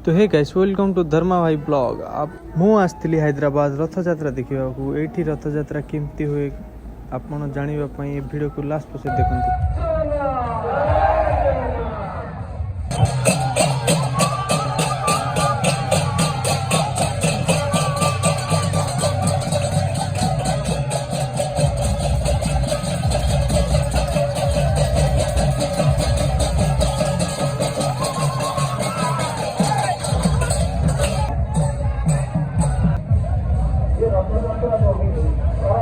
तो hey guys welcome to धर्मा भाई blog. आप मु आसती हैदराबाद रथयात्रा देखा ये रथयात्रा केमती हुए आप जानापी भिडियो को लास्ट पसे देखते।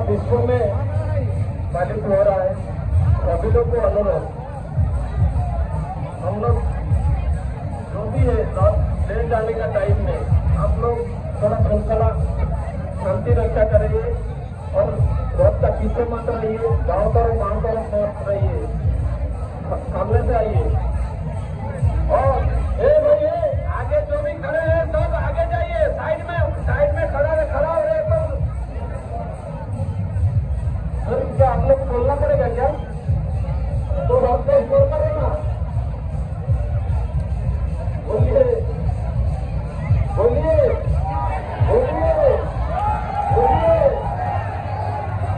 विश्व में पालित हो रहा है। सभी लोग को अनुरोध, हम लोग जो भी है ले जाने का टाइम में आप लोग थोड़ा श्रृंखला शांति रक्षा करेंगे और रोड का पीछे मत रहिए। गाँव तरफ मत रहिए, सामने से आइए। और भाई आगे जो भी खड़े हैं सब आगे जाइए। साइड में खड़ा हो रहे सर, क्या आप लोग खोलना पड़ेगा क्या? तो रास्ता इग्नोर करें ना। बोलिए बोलिए बोलिए बोलिए।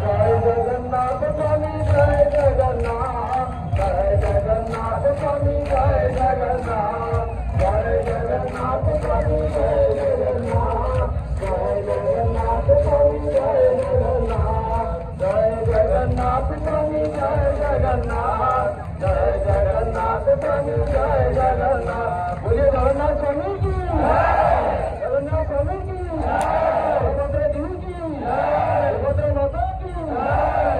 जय जगन्नाथ स्वामी, जय जगन्नाथ, जय जगन्नाथ स्वामी, जय जगन्नाथ, जय जगन्नाथ स्वामी, जय जगन्नाथ, जय जगन्नाथ स्वामी, जय जगन्नाथ, जय जगन्नाथ स्वामी, जय जगन्नाथ, जय जगन्नाथ स्वामी, जय जगन्नाथ। बोलिए जगन्नाथ स्वामी की जय, जगन्नाथ स्वामी की जय, सुभद्रा जी की जय, सुभद्रा माता की जय,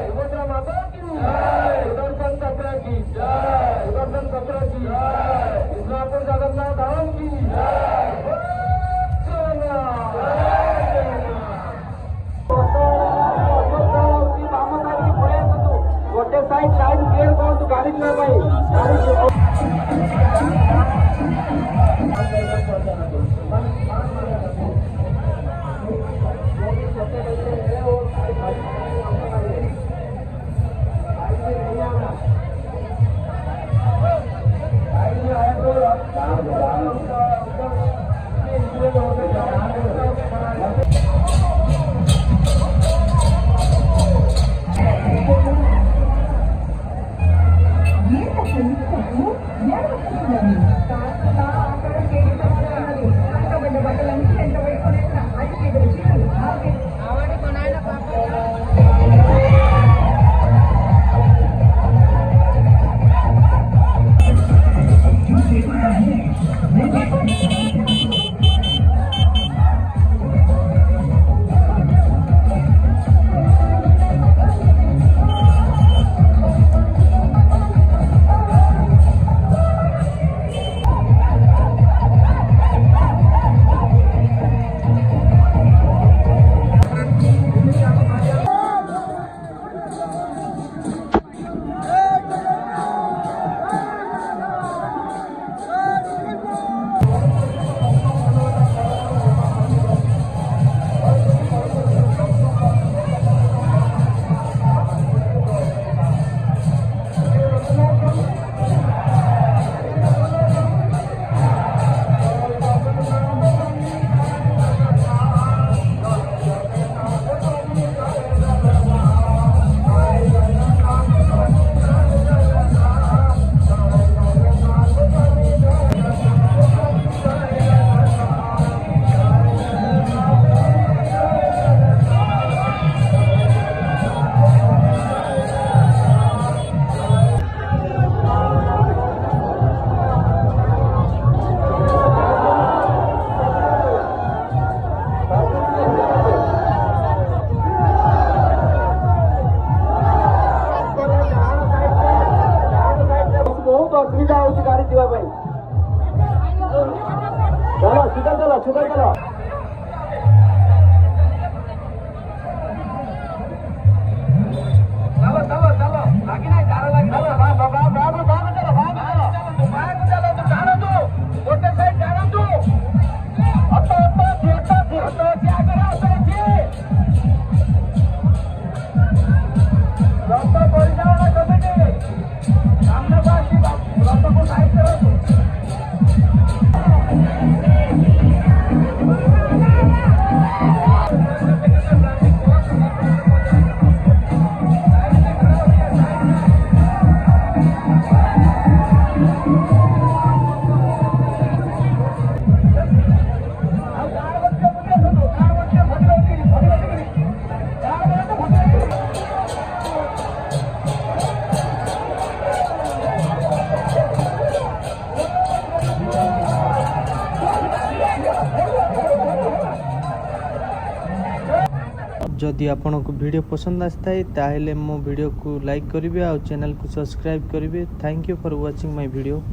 सुभद्रा माता की जय, सुदर्शन चक्र की जय, सुदर्शन चक्र की जय, इस्लामपुर जगन्नाथ धाम की जय। गोटे साइड क्लियर करूँ गाड़ी चला भाई। जदि आपको वीडियो पसंद आए ताहेले मो वीडियो को लाइक करेंगे और चैनल को सब्सक्राइब करेंगे। Thank you for watching my video.